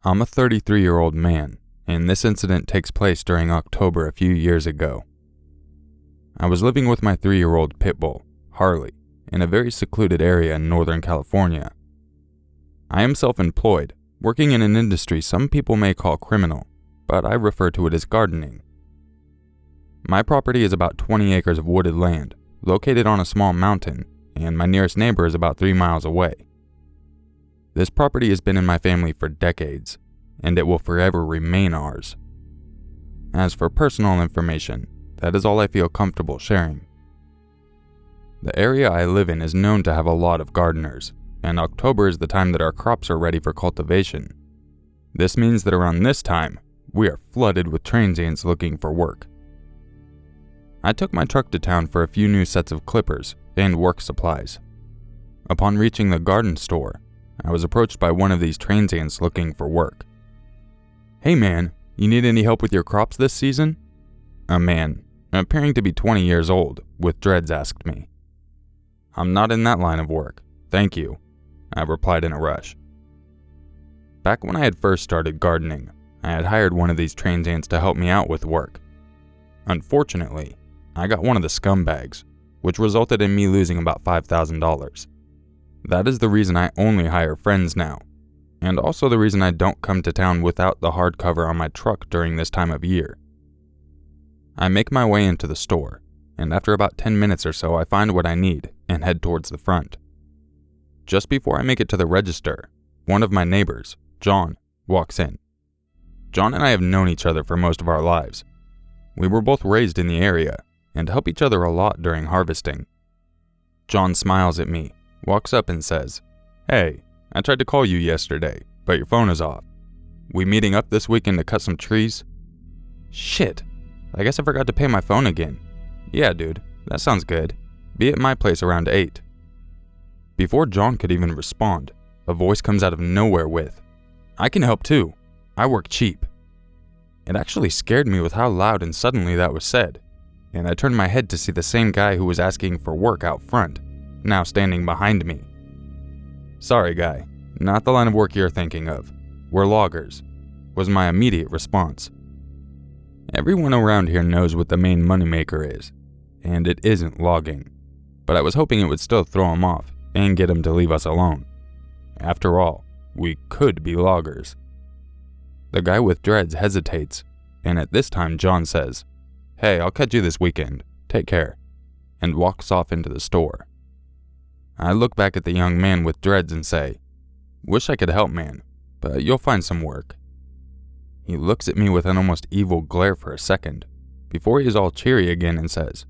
I'm a 33-year-old man, and this incident takes place during October a few years ago. I was living with my 3-year-old pit bull, Harley, in a very secluded area in Northern California. I am self-employed, working in an industry some people may call criminal, but I refer to it as gardening. My property is about 20 acres of wooded land, located on a small mountain, and my nearest neighbor is about 3 miles away. This property has been in my family for decades, and it will forever remain ours. As for personal information, that is all I feel comfortable sharing. The area I live in is known to have a lot of gardeners, and October is the time that our crops are ready for cultivation. This means that around this time, we are flooded with transients looking for work. I took my truck to town for a few new sets of clippers and work supplies. Upon reaching the garden store, I was approached by one of these transients looking for work. "Hey man, you need any help with your crops this season?" A man, appearing to be 20 years old, with dreads asked me. "I'm not in that line of work, thank you," I replied in a rush. Back when I had first started gardening, I had hired one of these transients to help me out with work. Unfortunately, I got one of the scumbags, which resulted in me losing about $5,000. That is the reason I only hire friends now, and also the reason I don't come to town without the hardcover on my truck during this time of year. I make my way into the store, and after about 10 minutes or so I find what I need and head towards the front. Just before I make it to the register, one of my neighbors, John, walks in. John and I have known each other for most of our lives. We were both raised in the area and help each other a lot during harvesting. John smiles at me, walks up and says, "Hey, I tried to call you yesterday, but your phone is off. We meeting up this weekend to cut some trees?" "Shit, I guess I forgot to pay my phone again." "Yeah, dude, that sounds good. Be at my place around 8. Before John could even respond, a voice comes out of nowhere with, "I can help too. I work cheap." It actually scared me with how loud and suddenly that was said, and I turned my head to see the same guy who was asking for work out front, now standing behind me. "Sorry guy, not the line of work you're thinking of. We're loggers," was my immediate response. Everyone around here knows what the main moneymaker is, and it isn't logging, but I was hoping it would still throw him off and get him to leave us alone. After all, we could be loggers. The guy with dreads hesitates, and at this time John says, "Hey, I'll catch you this weekend. Take care," and walks off into the store. I look back at the young man with dreads and say, "Wish I could help, man, but you'll find some work." He looks at me with an almost evil glare for a second, before he is all cheery again and says,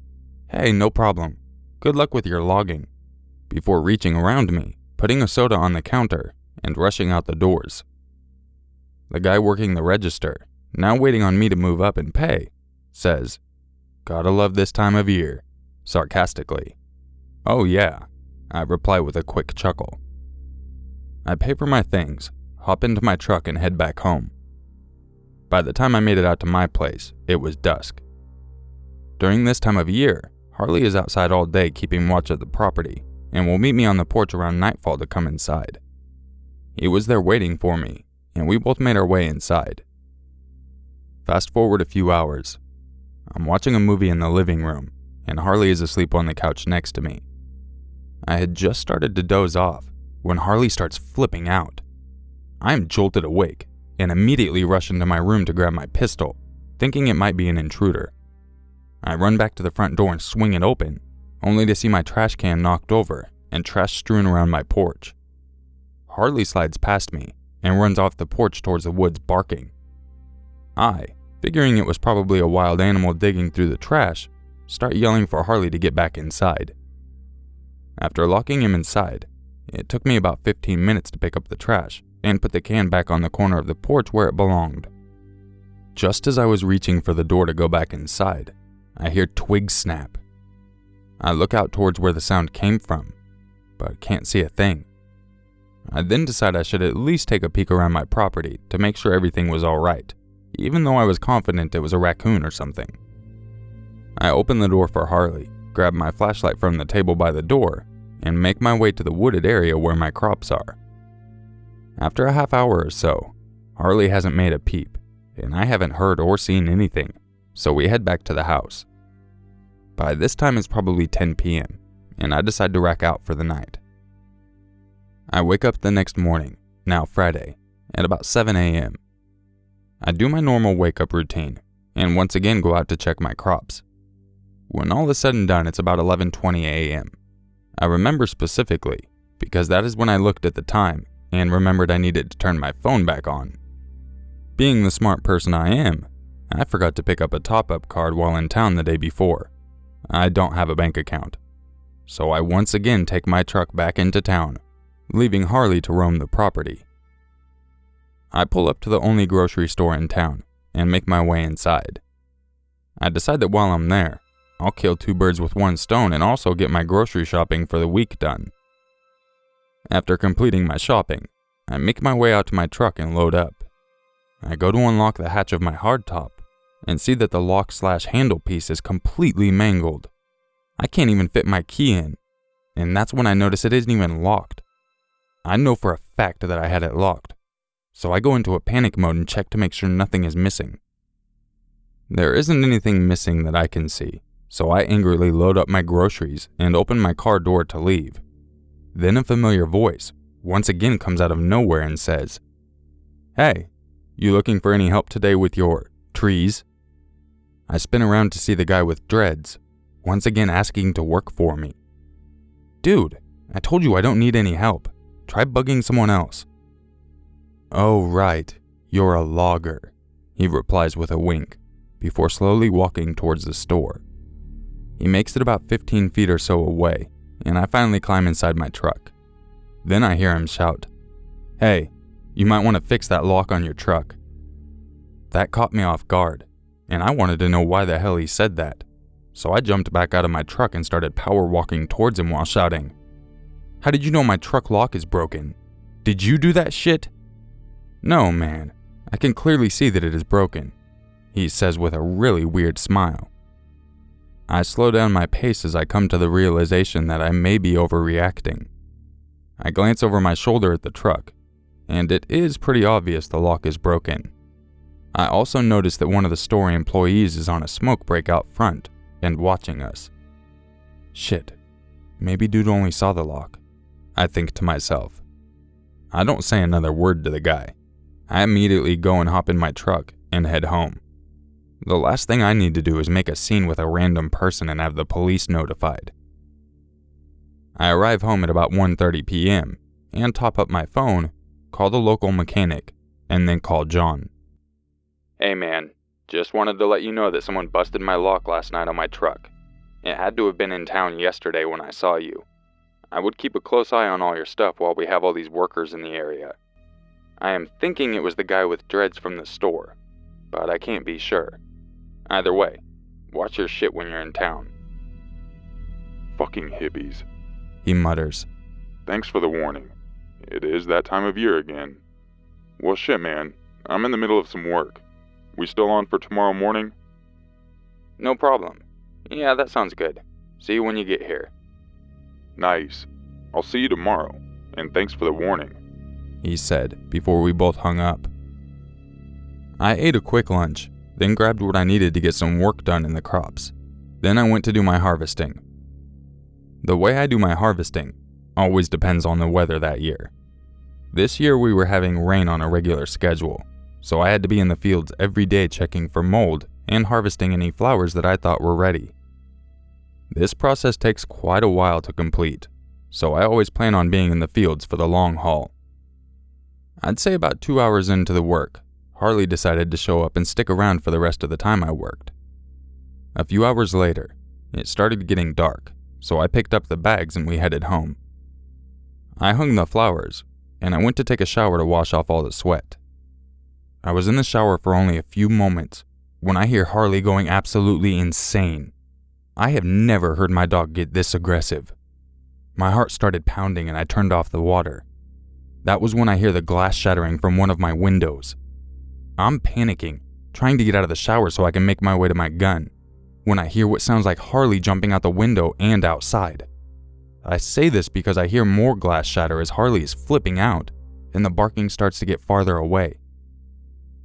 "Hey, no problem. Good luck with your logging," before reaching around me, putting a soda on the counter, and rushing out the doors. The guy working the register, now waiting on me to move up and pay, says, "Gotta love this time of year," sarcastically. "Oh yeah," I reply with a quick chuckle. I pay for my things, hop into my truck and head back home. By the time I made it out to my place, it was dusk. During this time of year, Harley is outside all day keeping watch at the property, and will meet me on the porch around nightfall to come inside. He was there waiting for me, and we both made our way inside. Fast forward a few hours. I'm watching a movie in the living room, and Harley is asleep on the couch next to me. I had just started to doze off when Harley starts flipping out. I am jolted awake and immediately rush into my room to grab my pistol, thinking it might be an intruder. I run back to the front door and swing it open, only to see my trash can knocked over and trash strewn around my porch. Harley slides past me and runs off the porch towards the woods barking. I, figuring it was probably a wild animal digging through the trash, start yelling for Harley to get back inside. After locking him inside, it took me about 15 minutes to pick up the trash and put the can back on the corner of the porch where it belonged. Just as I was reaching for the door to go back inside, I hear twigs snap. I look out towards where the sound came from, but can't see a thing. I then decide I should at least take a peek around my property to make sure everything was alright, even though I was confident it was a raccoon or something. I open the door for Harley, grab my flashlight from the table by the door, and make my way to the wooded area where my crops are. After a half hour or so, Harley hasn't made a peep, and I haven't heard or seen anything, so we head back to the house. By this time it's probably 10 p.m., and I decide to rack out for the night. I wake up the next morning, now Friday, at about 7 a.m. I do my normal wake-up routine, and once again go out to check my crops. When all is said and done, it's about 11:20 a.m. I remember specifically, because that is when I looked at the time and remembered I needed to turn my phone back on. Being the smart person I am, I forgot to pick up a top-up card while in town the day before. I don't have a bank account. So I once again take my truck back into town, leaving Harley to roam the property. I pull up to the only grocery store in town and make my way inside. I decide that while I'm there, I'll kill two birds with one stone and also get my grocery shopping for the week done. After completing my shopping, I make my way out to my truck and load up. I go to unlock the hatch of my hardtop and see that the lock/handle piece is completely mangled. I can't even fit my key in, and that's when I notice it isn't even locked. I know for a fact that I had it locked, so I go into a panic mode and check to make sure nothing is missing. There isn't anything missing that I can see, so I angrily load up my groceries and open my car door to leave. Then a familiar voice once again comes out of nowhere and says, "Hey, you looking for any help today with your trees?" I spin around to see the guy with dreads, once again asking to work for me. "Dude, I told you I don't need any help. Try bugging someone else." "Oh right, you're a logger," he replies with a wink, before slowly walking towards the store. He makes it about 15 feet or so away, and I finally climb inside my truck. Then I hear him shout, "Hey, you might want to fix that lock on your truck." That caught me off guard, and I wanted to know why the hell he said that. So I jumped back out of my truck and started power walking towards him while shouting, "How did you know my truck lock is broken? Did you do that shit?" "No, man, I can clearly see that it is broken," he says with a really weird smile. I slow down my pace as I come to the realization that I may be overreacting. I glance over my shoulder at the truck, and it is pretty obvious the lock is broken. I also notice that one of the store employees is on a smoke break out front and watching us. Shit, maybe dude only saw the lock, I think to myself. I don't say another word to the guy. I immediately go and hop in my truck and head home. The last thing I need to do is make a scene with a random person and have the police notified. I arrive home at about 1:30 p.m. and top up my phone, call the local mechanic, and then call John. "Hey man, just wanted to let you know that someone busted my lock last night on my truck. It had to have been in town yesterday when I saw you. I would keep a close eye on all your stuff while we have all these workers in the area. I am thinking it was the guy with dreads from the store, but I can't be sure. Either way, watch your shit when you're in town." "Fucking hippies," he mutters. "Thanks for the warning. It is that time of year again. Well shit man, I'm in the middle of some work. We still on for tomorrow morning?" "No problem. Yeah, that sounds good. See you when you get here." "Nice. I'll see you tomorrow, and thanks for the warning," he said before we both hung up. I ate a quick lunch, then grabbed what I needed to get some work done in the crops. Then I went to do my harvesting. The way I do my harvesting always depends on the weather that year. This year we were having rain on a regular schedule, so I had to be in the fields every day checking for mold and harvesting any flowers that I thought were ready. This process takes quite a while to complete, so I always plan on being in the fields for the long haul. I'd say about 2 hours into the work, Harley decided to show up and stick around for the rest of the time I worked. A few hours later, it started getting dark, so I picked up the bags and we headed home. I hung the flowers, and I went to take a shower to wash off all the sweat. I was in the shower for only a few moments when I hear Harley going absolutely insane. I have never heard my dog get this aggressive. My heart started pounding and I turned off the water. That was when I hear the glass shattering from one of my windows. I'm panicking, trying to get out of the shower so I can make my way to my gun, when I hear what sounds like Harley jumping out the window and outside. I say this because I hear more glass shatter as Harley is flipping out, and the barking starts to get farther away.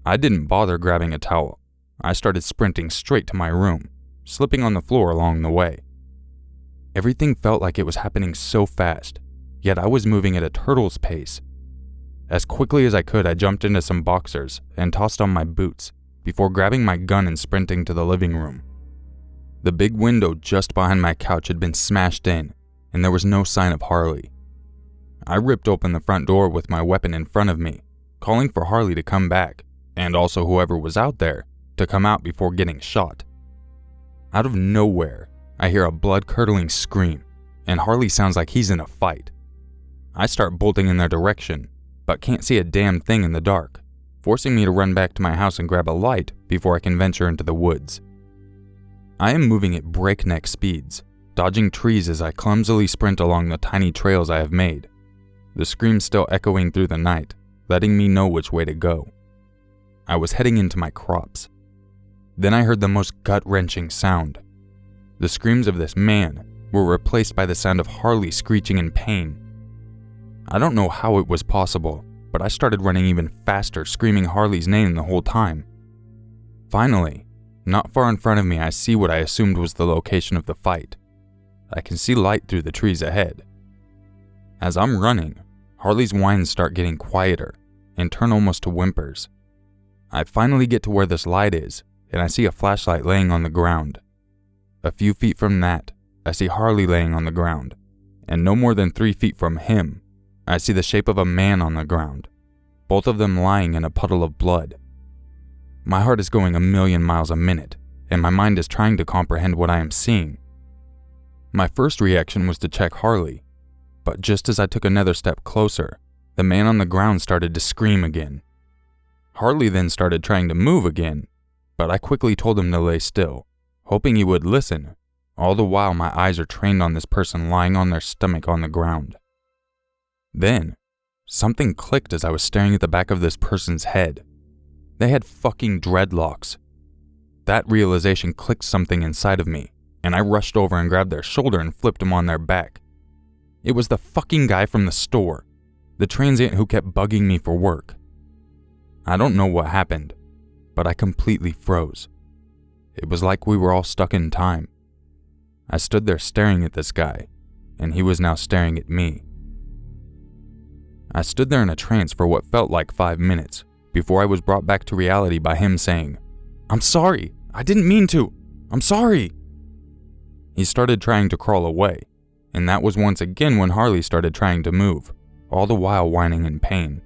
I didn't bother grabbing a towel. I started sprinting straight to my room, slipping on the floor along the way. Everything felt like it was happening so fast, yet I was moving at a turtle's pace. As quickly as I could, I jumped into some boxers and tossed on my boots before grabbing my gun and sprinting to the living room. The big window just behind my couch had been smashed in, and there was no sign of Harley. I ripped open the front door with my weapon in front of me, calling for Harley to come back, and also whoever was out there to come out before getting shot. Out of nowhere, I hear a blood-curdling scream, and Harley sounds like he's in a fight. I start bolting in their direction, but can't see a damn thing in the dark, forcing me to run back to my house and grab a light before I can venture into the woods. I am moving at breakneck speeds, dodging trees as I clumsily sprint along the tiny trails I have made, the scream still echoing through the night, letting me know which way to go. I was heading into my crops. Then I heard the most gut-wrenching sound. The screams of this man were replaced by the sound of Harley screeching in pain. I don't know how it was possible, but I started running even faster, screaming Harley's name the whole time. Finally, not far in front of me, I see what I assumed was the location of the fight. I can see light through the trees ahead. As I'm running, Harley's whines start getting quieter and turn almost to whimpers. I finally get to where this light is, and I see a flashlight laying on the ground. A few feet from that, I see Harley laying on the ground, and no more than 3 feet from him, I see the shape of a man on the ground, both of them lying in a puddle of blood. My heart is going 1,000,000 miles a minute, and my mind is trying to comprehend what I am seeing. My first reaction was to check Harley, but just as I took another step closer, the man on the ground started to scream again. Harley then started trying to move again, but I quickly told him to lay still, hoping he would listen, all the while my eyes are trained on this person lying on their stomach on the ground. Then, something clicked as I was staring at the back of this person's head. They had fucking dreadlocks. That realization clicked something inside of me, and I rushed over and grabbed their shoulder and flipped him on their back. It was the fucking guy from the store, the transient who kept bugging me for work. I don't know what happened, but I completely froze. It was like we were all stuck in time. I stood there staring at this guy, and he was now staring at me. I stood there in a trance for what felt like 5 minutes, before I was brought back to reality by him saying, "I'm sorry, I didn't mean to, I'm sorry." He started trying to crawl away, and that was once again when Harley started trying to move, all the while whining in pain.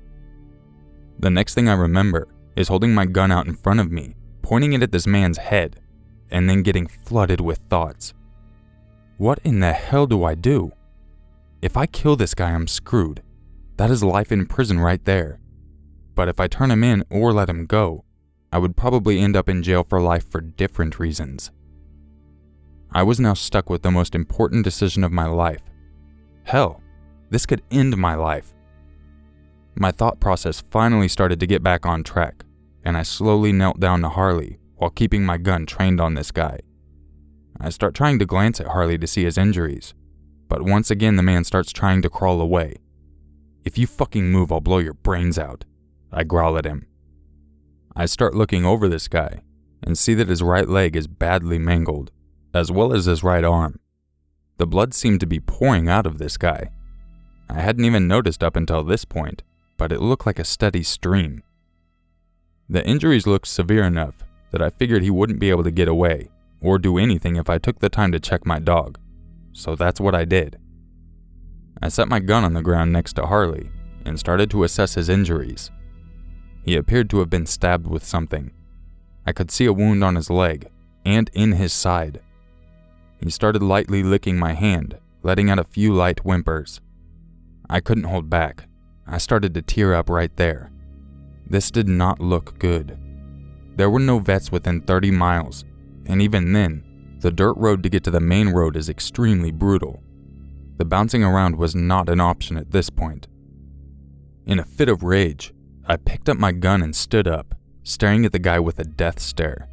The next thing I remember is holding my gun out in front of me, pointing it at this man's head, and then getting flooded with thoughts. What in the hell do I do? If I kill this guy, I'm screwed. That is life in prison right there. But if I turn him in or let him go, I would probably end up in jail for life for different reasons. I was now stuck with the most important decision of my life. Hell, this could end my life. My thought process finally started to get back on track, and I slowly knelt down to Harley while keeping my gun trained on this guy. I start trying to glance at Harley to see his injuries, but once again the man starts trying to crawl away. "If you fucking move, I'll blow your brains out," I growl at him. I start looking over this guy and see that his right leg is badly mangled, as well as his right arm. The blood seemed to be pouring out of this guy. I hadn't even noticed up until this point, but it looked like a steady stream. The injuries looked severe enough that I figured he wouldn't be able to get away or do anything if I took the time to check my dog, so that's what I did. I set my gun on the ground next to Harley and started to assess his injuries. He appeared to have been stabbed with something. I could see a wound on his leg and in his side. He started lightly licking my hand, letting out a few light whimpers. I couldn't hold back. I started to tear up right there. This did not look good. There were no vets within 30 miles, and even then, the dirt road to get to the main road is extremely brutal. The bouncing around was not an option at this point. In a fit of rage, I picked up my gun and stood up, staring at the guy with a death stare.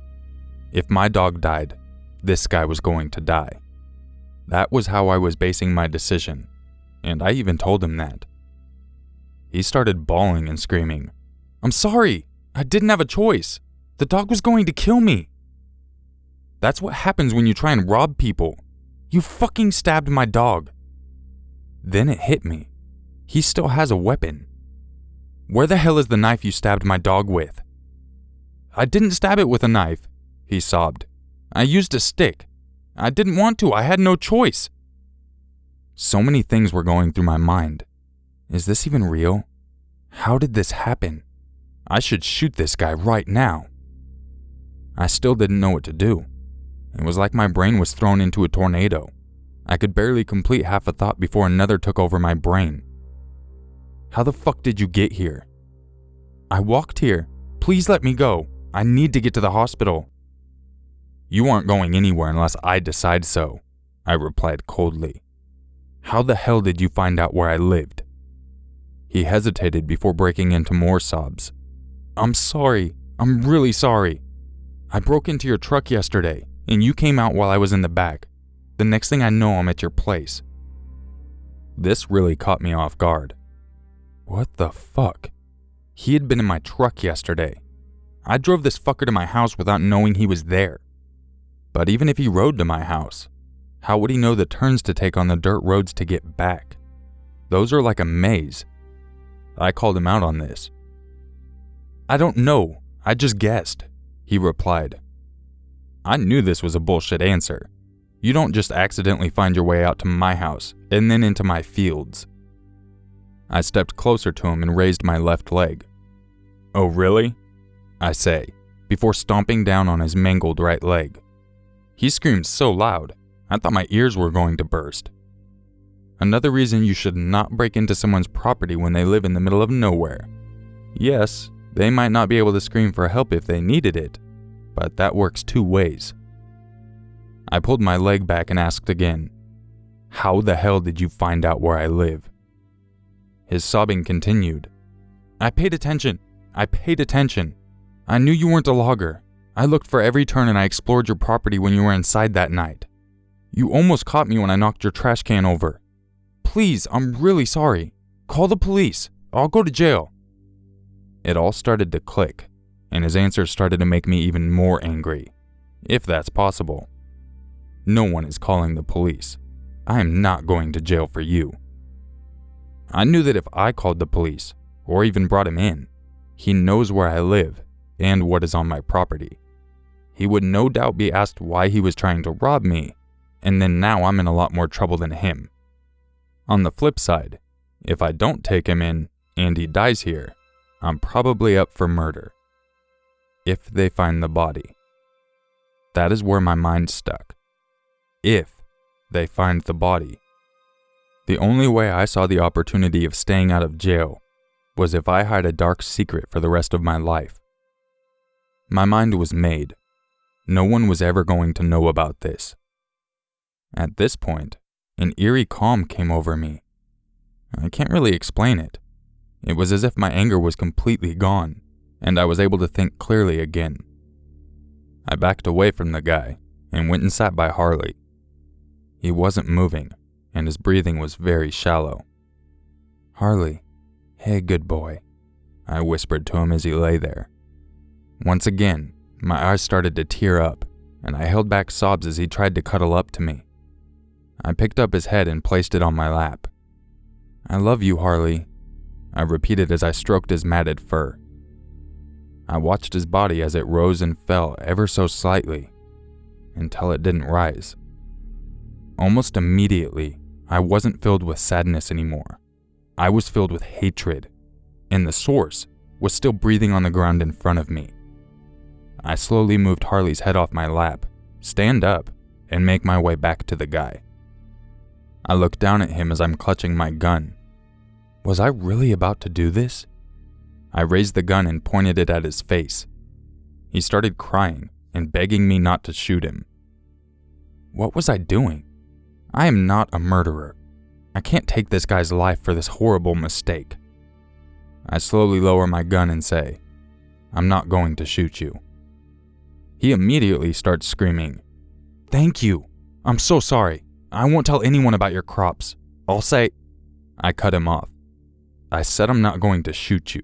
If my dog died, this guy was going to die. That was how I was basing my decision, and I even told him that. He started bawling and screaming, "I'm sorry! I didn't have a choice. The dog was going to kill me. That's what happens when you try and rob people. You fucking stabbed my dog. Then it hit me. He still has a weapon. Where the hell is the knife you stabbed my dog with? I didn't stab it with a knife, he sobbed. I used a stick. I didn't want to. I had no choice. So many things were going through my mind. Is this even real? How did this happen? I should shoot this guy right now. I still didn't know what to do. It was like my brain was thrown into a tornado. I could barely complete half a thought before another took over my brain. How the fuck did you get here? I walked here. Please let me go. I need to get to the hospital. You aren't going anywhere unless I decide so, I replied coldly. How the hell did you find out where I lived? He hesitated before breaking into more sobs. I'm sorry. I'm really sorry. I broke into your truck yesterday, and you came out while I was in the back. The next thing I know, I'm at your place. This really caught me off guard. What the fuck? He had been in my truck yesterday. I drove this fucker to my house without knowing he was there. But even if he rode to my house, how would he know the turns to take on the dirt roads to get back? Those are like a maze. I called him out on this. I don't know. I just guessed, he replied. I knew this was a bullshit answer. You don't just accidentally find your way out to my house and then into my fields. I stepped closer to him and raised my left leg. Oh, really? I say, before stomping down on his mangled right leg. He screamed so loud, I thought my ears were going to burst. Another reason you should not break into someone's property when they live in the middle of nowhere. Yes, they might not be able to scream for help if they needed it, but that works two ways. I pulled my leg back and asked again, How the hell did you find out where I live? His sobbing continued. I paid attention. I knew you weren't a logger. I looked for every turn and I explored your property when you were inside that night. You almost caught me when I knocked your trash can over. Please, I'm really sorry. Call the police. I'll go to jail. It all started to click, and his answers started to make me even more angry, if that's possible. No one is calling the police. I am not going to jail for you. I knew that if I called the police, or even brought him in, he knows where I live and what is on my property. He would no doubt be asked why he was trying to rob me, and then now I'm in a lot more trouble than him. On the flip side, if I don't take him in and he dies here, I'm probably up for murder. If they find the body. That is where my mind stuck. If they find the body. The only way I saw the opportunity of staying out of jail was if I hide a dark secret for the rest of my life. My mind was made. No one was ever going to know about this. At this point, an eerie calm came over me. I can't really explain it. It was as if my anger was completely gone, and I was able to think clearly again. I backed away from the guy and went and sat by Harley. He wasn't moving, and his breathing was very shallow. Harley, hey good boy, I whispered to him as he lay there. Once again, my eyes started to tear up, and I held back sobs as he tried to cuddle up to me. I picked up his head and placed it on my lap. I love you, Harley, I repeated as I stroked his matted fur. I watched his body as it rose and fell ever so slightly, until it didn't rise. Almost immediately, I wasn't filled with sadness anymore. I was filled with hatred, and the source was still breathing on the ground in front of me. I slowly moved Harley's head off my lap, stand up, and make my way back to the guy. I looked down at him as I'm clutching my gun. Was I really about to do this? I raised the gun and pointed it at his face. He started crying and begging me not to shoot him. What was I doing? I am not a murderer. I can't take this guy's life for this horrible mistake. I slowly lower my gun and say, I'm not going to shoot you. He immediately starts screaming, Thank you. I'm so sorry. I won't tell anyone about your crops. I'll say... I cut him off. I said I'm not going to shoot you.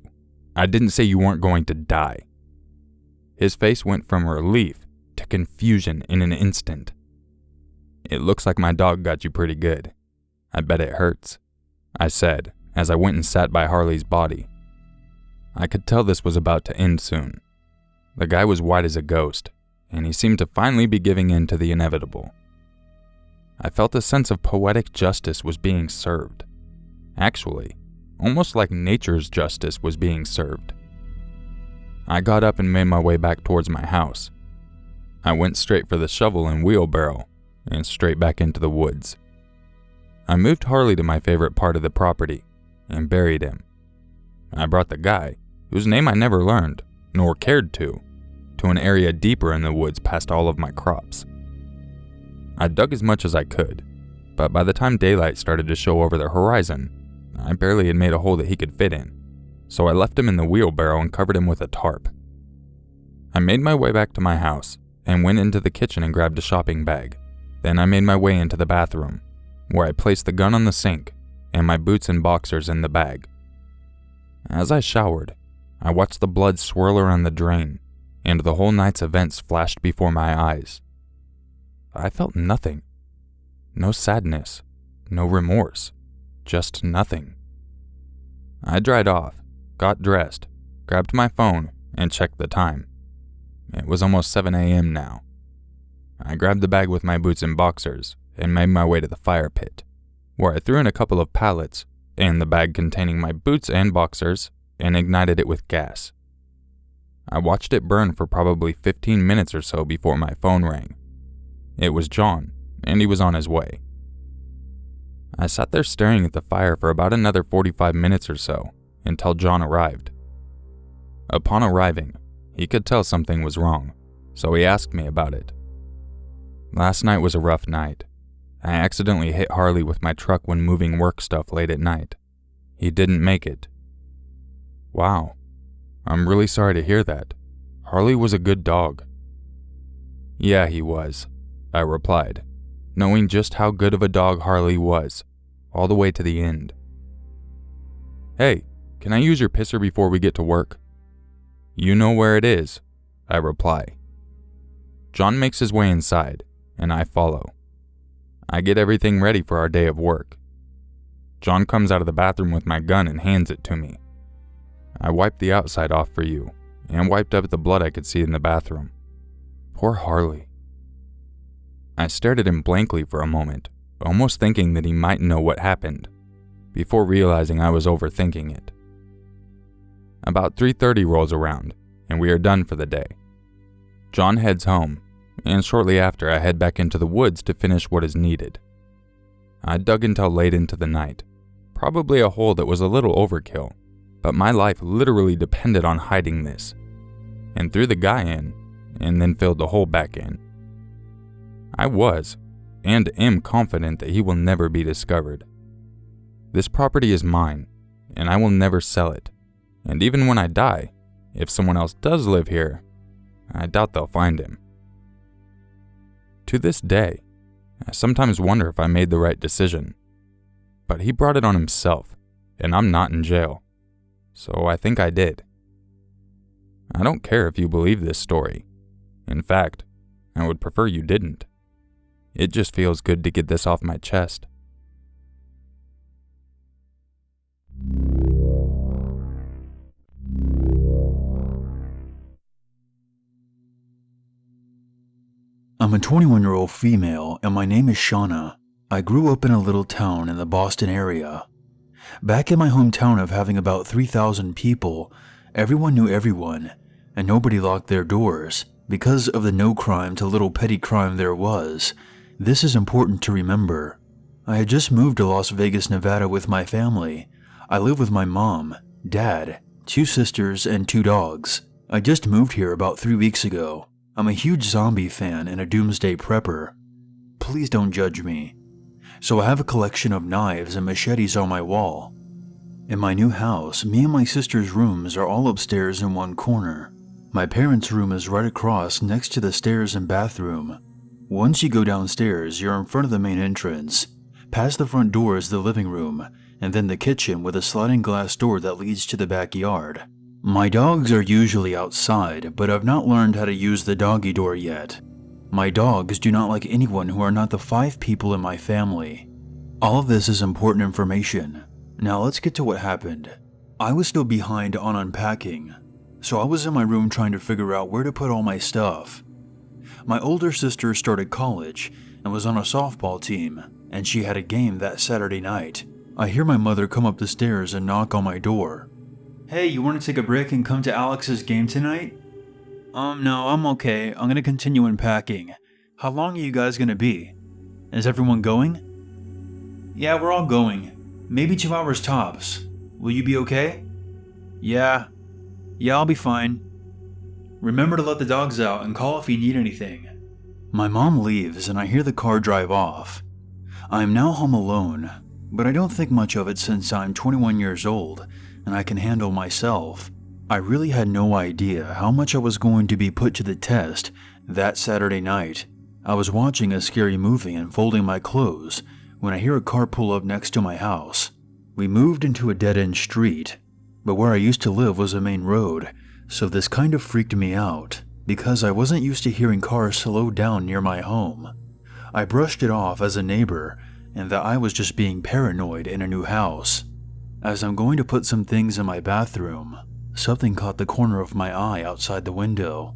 I didn't say you weren't going to die." His face went from relief to confusion in an instant. "It looks like my dog got you pretty good. I bet it hurts," I said as I went and sat by Harley's body. I could tell this was about to end soon. The guy was white as a ghost, and he seemed to finally be giving in to the inevitable. I felt a sense of poetic justice was being served. Actually, almost like nature's justice was being served. I got up and made my way back towards my house. I went straight for the shovel and wheelbarrow, and straight back into the woods. I moved Harley to my favorite part of the property, and buried him. I brought the guy, whose name I never learned, nor cared to an area deeper in the woods past all of my crops. I dug as much as I could, but by the time daylight started to show over the horizon, I barely had made a hole that he could fit in, so I left him in the wheelbarrow and covered him with a tarp. I made my way back to my house and went into the kitchen and grabbed a shopping bag. Then I made my way into the bathroom, where I placed the gun on the sink and my boots and boxers in the bag. As I showered, I watched the blood swirl around the drain, and the whole night's events flashed before my eyes. I felt nothing. No sadness, no remorse, just nothing. I dried off, got dressed, grabbed my phone, and checked the time. It was almost 7 a.m. now. I grabbed the bag with my boots and boxers and made my way to the fire pit, where I threw in a couple of pallets and the bag containing my boots and boxers and ignited it with gas. I watched it burn for probably 15 minutes or so before my phone rang. It was John, and he was on his way. I sat there staring at the fire for about another 45 minutes or so until John arrived. Upon arriving, he could tell something was wrong, so he asked me about it. Last night was a rough night. I accidentally hit Harley with my truck when moving work stuff late at night. He didn't make it. Wow. I'm really sorry to hear that. Harley was a good dog. Yeah, he was, I replied, knowing just how good of a dog Harley was, all the way to the end. Hey, can I use your pisser before we get to work? You know where it is, I reply. John makes his way inside, and I follow. I get everything ready for our day of work. John comes out of the bathroom with my gun and hands it to me. I wiped the outside off for you, and wiped up the blood I could see in the bathroom. Poor Harley. I stared at him blankly for a moment, almost thinking that he might know what happened, before realizing I was overthinking it. About 3:30 rolls around, and we are done for the day. John heads home, and shortly after I head back into the woods to finish what is needed. I dug until late into the night, probably a hole that was a little overkill, but my life literally depended on hiding this, and threw the guy in, and then filled the hole back in. I was, and am confident that he will never be discovered. This property is mine, and I will never sell it, and even when I die, if someone else does live here, I doubt they'll find him. To this day, I sometimes wonder if I made the right decision, but he brought it on himself, and I'm not in jail. So I think I did. I don't care if you believe this story. In fact, I would prefer you didn't. It just feels good to get this off my chest. I'm a 21-year-old female, and my name is Seana. I grew up in a little town in the Boston area. Back in my hometown of having about 3,000 people, everyone knew everyone, and nobody locked their doors because of the no crime to little petty crime there was. This is important to remember. I had just moved to Las Vegas, Nevada with my family. I live with my mom, dad, 2 sisters, and 2 dogs. I just moved here about 3 weeks ago. I'm a huge zombie fan and a doomsday prepper. Please don't judge me. So I have a collection of knives and machetes on my wall. In my new house, me and my sister's rooms are all upstairs in one corner. My parents' room is right across next to the stairs and bathroom. Once you go downstairs, you're in front of the main entrance. Past the front door is the living room, and then the kitchen with a sliding glass door that leads to the backyard. My dogs are usually outside, but I've not learned how to use the doggy door yet. My dogs do not like anyone who are not the 5 people in my family. All of this is important information. Now let's get to what happened. I was still behind on unpacking, so I was in my room trying to figure out where to put all my stuff. My older sister started college and was on a softball team, and she had a game that Saturday night. I hear my mother come up the stairs and knock on my door. "Hey, you want to take a break and come to Alex's game tonight?" No, I'm okay. I'm gonna continue unpacking. How long are you guys gonna be? Is everyone going? Yeah, we're all going. Maybe 2 hours tops. Will you be okay? Yeah, I'll be fine. Remember to let the dogs out and call if you need anything. My mom leaves and I hear the car drive off. I am now home alone, but I don't think much of it since I'm 21 years old and I can handle myself. I really had no idea how much I was going to be put to the test that Saturday night. I was watching a scary movie and folding my clothes when I hear a car pull up next to my house. We moved into a dead-end street, but where I used to live was a main road, so this kind of freaked me out because I wasn't used to hearing cars slow down near my home. I brushed it off as a neighbor and that I was just being paranoid in a new house. As I'm going to put some things in my bathroom, something caught the corner of my eye outside the window.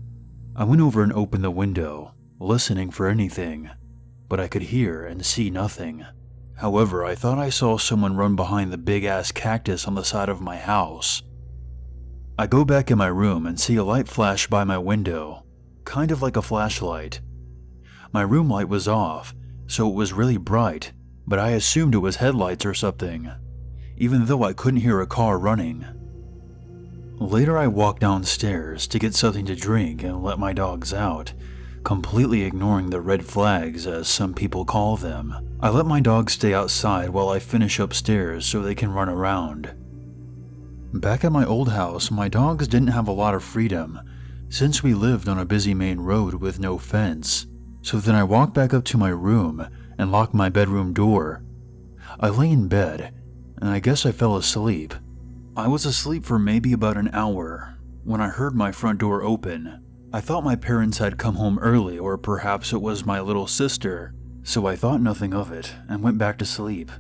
I went over and opened the window, listening for anything, but I could hear and see nothing. However, I thought I saw someone run behind the big-ass cactus on the side of my house. I go back in my room and see a light flash by my window, kind of like a flashlight. My room light was off, so it was really bright, but I assumed it was headlights or something, even though I couldn't hear a car running. Later I walked downstairs to get something to drink and let my dogs out, completely ignoring the red flags as some people call them. I let my dogs stay outside while I finish upstairs so they can run around. Back at my old house, my dogs didn't have a lot of freedom since we lived on a busy main road with no fence, so then I walked back up to my room and locked my bedroom door. I lay in bed and I guess I fell asleep. I was asleep for maybe about an hour when I heard my front door open. I thought my parents had come home early, or perhaps it was my little sister, so I thought nothing of it and went back to sleep.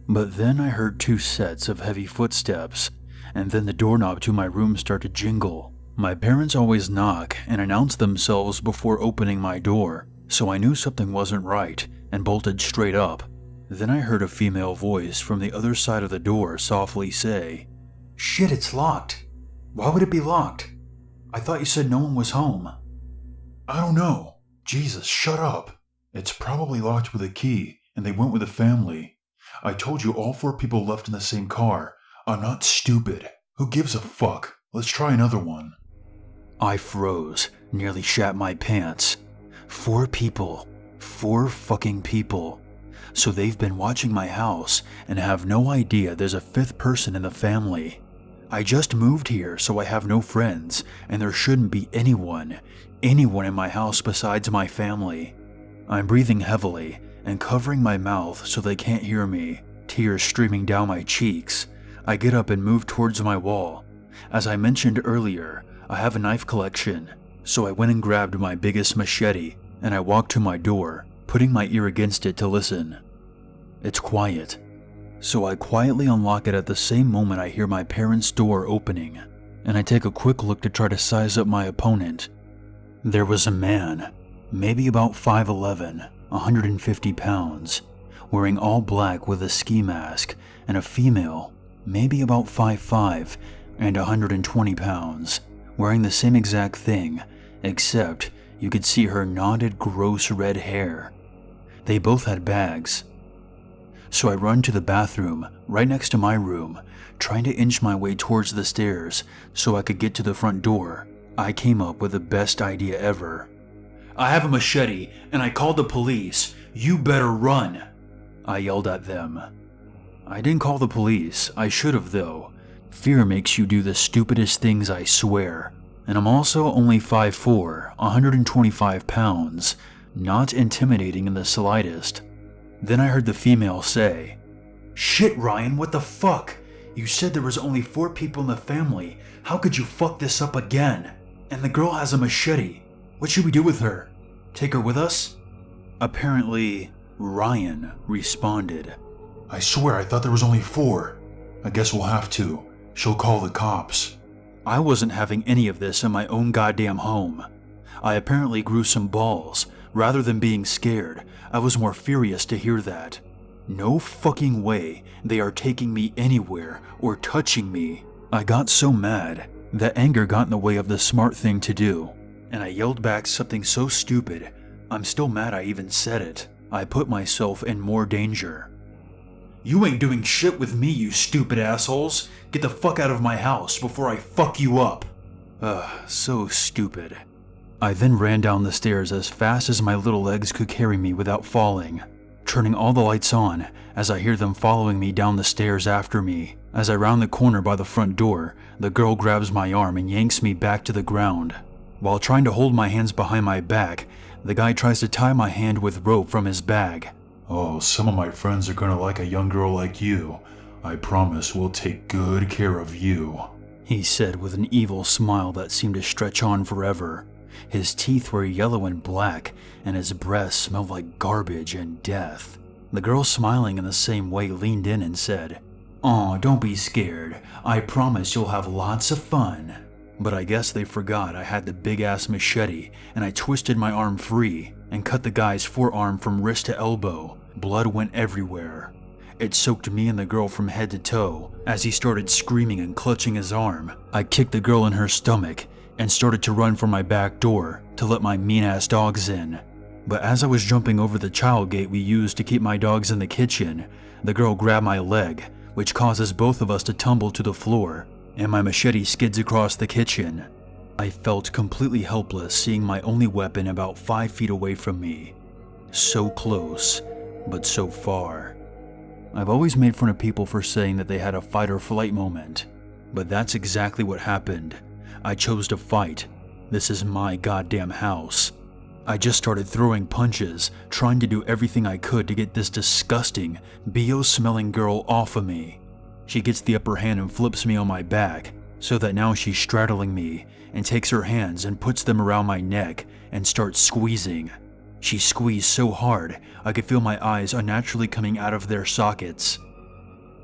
But then I heard 2 sets of heavy footsteps, and then the doorknob to my room started to jingle. My parents always knock and announce themselves before opening my door, so I knew something wasn't right and bolted straight up. Then I heard a female voice from the other side of the door softly say, "Shit, it's locked. Why would it be locked? I thought you said no one was home." "I don't know. Jesus, shut up. It's probably locked with a key, and they went with the family. I told you all 4 people left in the same car. I'm not stupid. Who gives a fuck? Let's try another one." I froze, nearly shat my pants. 4 people. 4 fucking people. So they've been watching my house and have no idea there's a 5th person in the family. I just moved here, so I have no friends, and there shouldn't be anyone in my house besides my family. I'm breathing heavily and covering my mouth so they can't hear me, tears streaming down my cheeks. I get up and move towards my wall. As I mentioned earlier, I have a knife collection, so I went and grabbed my biggest machete, and I walked to my door, putting my ear against it to listen. It's quiet. So I quietly unlock it at the same moment I hear my parents' door opening, and I take a quick look to try to size up my opponent. There was a man, maybe about 5'11", 150 pounds, wearing all black with a ski mask, and a female, maybe about 5'5", and 120 pounds, wearing the same exact thing, except you could see her knotted, gross red hair. They both had bags. So I run to the bathroom, right next to my room, trying to inch my way towards the stairs so I could get to the front door. I came up with the best idea ever. "I have a machete, and I called the police. You better run," I yelled at them. I didn't call the police. I should have, though. Fear makes you do the stupidest things, I swear. And I'm also only 5'4", 125 pounds, not intimidating in the slightest. Then I heard the female say, "Shit, Ryan, what the fuck? You said there was only 4 people in the family. How could you fuck this up again? And the girl has a machete. What should we do with her? Take her with us? Apparently, Ryan responded. I swear I thought there was only 4. I guess we'll have to. She'll call the cops. I wasn't having any of this in my own goddamn home. I apparently grew some balls. Rather than being scared, I was more furious to hear that. No fucking way they are taking me anywhere or touching me. I got so mad that anger got in the way of the smart thing to do, and I yelled back something so stupid, I'm still mad I even said it. I put myself in more danger. You ain't doing shit with me, you stupid assholes. Get the fuck out of my house before I fuck you up. So stupid. I then ran down the stairs as fast as my little legs could carry me without falling, turning all the lights on as I hear them following me down the stairs after me. As I round the corner by the front door, the girl grabs my arm and yanks me back to the ground. While trying to hold my hands behind my back, the guy tries to tie my hand with rope from his bag. Oh, some of my friends are gonna like a young girl like you. I promise we'll take good care of you, he said with an evil smile that seemed to stretch on forever. His teeth were yellow and black, and his breath smelled like garbage and death. The girl, smiling in the same way, leaned in and said, "Aw, don't be scared. I promise you'll have lots of fun." But I guess they forgot I had the big-ass machete, and I twisted my arm free and cut the guy's forearm from wrist to elbow. Blood went everywhere. It soaked me and the girl from head to toe. As he started screaming and clutching his arm, I kicked the girl in her stomach and started to run for my back door to let my mean-ass dogs in. But as I was jumping over the child gate we used to keep my dogs in the kitchen, the girl grabbed my leg, which causes both of us to tumble to the floor, and my machete skids across the kitchen. I felt completely helpless seeing my only weapon about 5 feet away from me. So close, but so far. I've always made fun of people for saying that they had a fight or flight moment, but that's exactly what happened. I chose to fight. This is my goddamn house. I just started throwing punches, trying to do everything I could to get this disgusting, BO-smelling girl off of me. She gets the upper hand and flips me on my back, so that now she's straddling me and takes her hands and puts them around my neck and starts squeezing. She squeezed so hard I could feel my eyes unnaturally coming out of their sockets.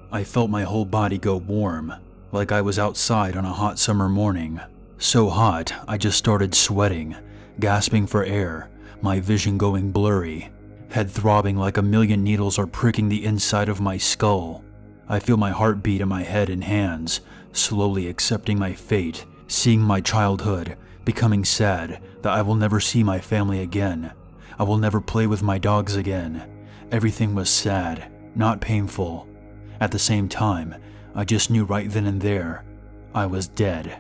I felt my whole body go warm, like I was outside on a hot summer morning. So hot, I just started sweating, gasping for air, my vision going blurry, head throbbing like a million needles are pricking the inside of my skull. I feel my heart beat in my head and hands, slowly accepting my fate, seeing my childhood, becoming sad that I will never see my family again. I will never play with my dogs again. Everything was sad, not painful. At the same time, I just knew right then and there, I was dead.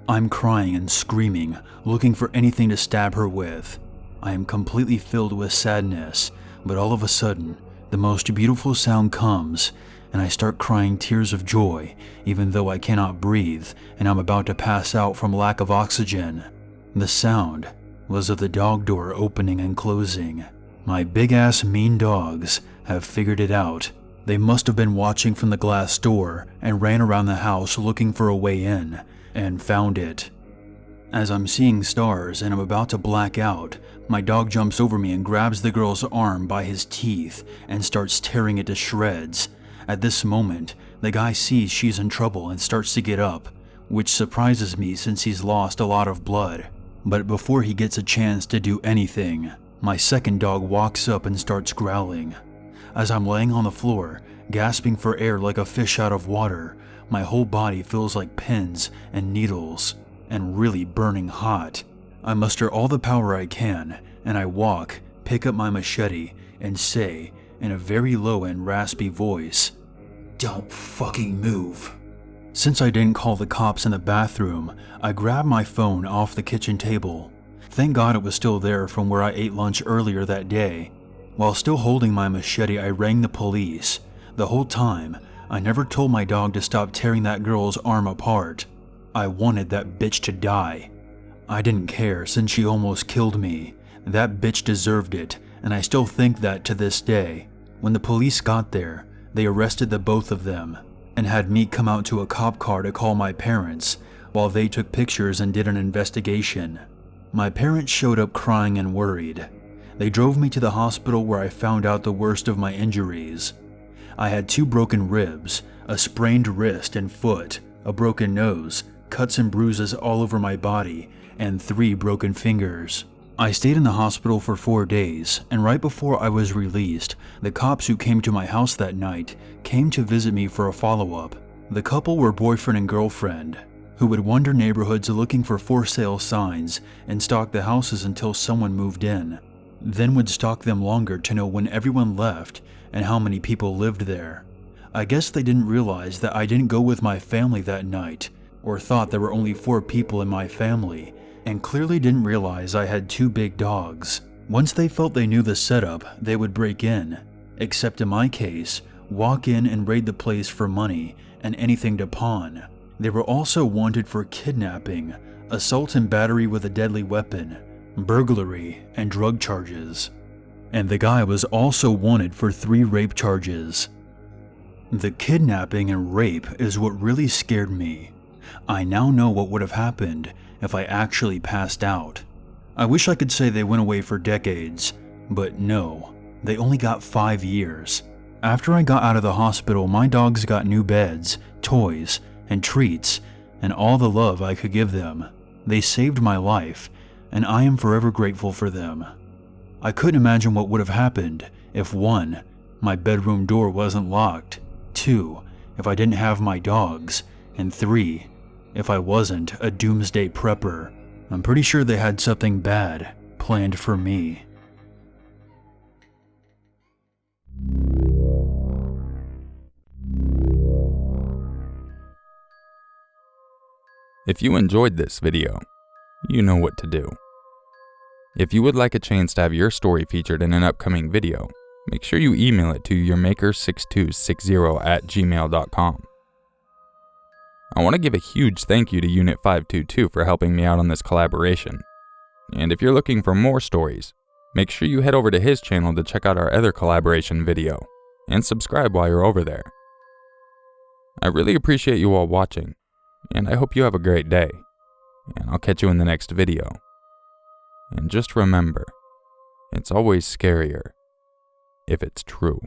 I'm crying and screaming, looking for anything to stab her with. I am completely filled with sadness, but all of a sudden, the most beautiful sound comes, and I start crying tears of joy, even though I cannot breathe and I'm about to pass out from lack of oxygen. The sound was of the dog door opening and closing. My big-ass mean dogs have figured it out. They must have been watching from the glass door and ran around the house looking for a way in, and found it. As I'm seeing stars and I'm about to black out, my dog jumps over me and grabs the girl's arm by his teeth and starts tearing it to shreds. At this moment, the guy sees she's in trouble and starts to get up, which surprises me since he's lost a lot of blood. But before he gets a chance to do anything, my second dog walks up and starts growling. As I'm laying on the floor, gasping for air like a fish out of water, my whole body feels like pins and needles, and really burning hot. I muster all the power I can, and I walk, pick up my machete, and say, in a very low and raspy voice, "Don't fucking move." Since I didn't call the cops in the bathroom, I grabbed my phone off the kitchen table. Thank God it was still there from where I ate lunch earlier that day. While still holding my machete, I rang the police. The whole time, I never told my dog to stop tearing that girl's arm apart. I wanted that bitch to die. I didn't care since she almost killed me. That bitch deserved it, and I still think that to this day. When the police got there, they arrested the both of them. and had me come out to a cop car to call my parents while they took pictures and did an investigation. My parents showed up crying and worried. They drove me to the hospital where I found out the worst of my injuries. I had 2 broken ribs, a sprained wrist and foot, a broken nose, cuts and bruises all over my body, and 3 broken fingers. I stayed in the hospital for 4 days, and right before I was released, the cops who came to my house that night came to visit me for a follow-up. The couple were boyfriend and girlfriend, who would wander neighborhoods looking for for sale signs and stalk the houses until someone moved in, then would stalk them longer to know when everyone left and how many people lived there. I guess they didn't realize that I didn't go with my family that night, or thought there were only 4 people in my family, and clearly didn't realize I had 2 big dogs. Once they felt they knew the setup, they would break in, except in my case, walk in and raid the place for money and anything to pawn. They were also wanted for kidnapping, assault and battery with a deadly weapon, burglary, and drug charges. And the guy was also wanted for 3 rape charges. The kidnapping and rape is what really scared me. I now know what would have happened if I actually passed out. I wish I could say they went away for decades, but no, they only got 5 years. After I got out of the hospital, my dogs got new beds, toys, and treats, and all the love I could give them. They saved my life, and I am forever grateful for them. I couldn't imagine what would have happened if 1, my bedroom door wasn't locked, 2, if I didn't have my dogs, and 3, if I wasn't a doomsday prepper. I'm pretty sure they had something bad planned for me. If you enjoyed this video, you know what to do. If you would like a chance to have your story featured in an upcoming video, make sure you email it to urmaker6260@gmail.com. I want to give a huge thank you to Unit 522 for helping me out on this collaboration. And if you're looking for more stories, make sure you head over to his channel to check out our other collaboration video, and subscribe while you're over there. I really appreciate you all watching, and I hope you have a great day, and I'll catch you in the next video. And just remember, it's always scarier if it's true.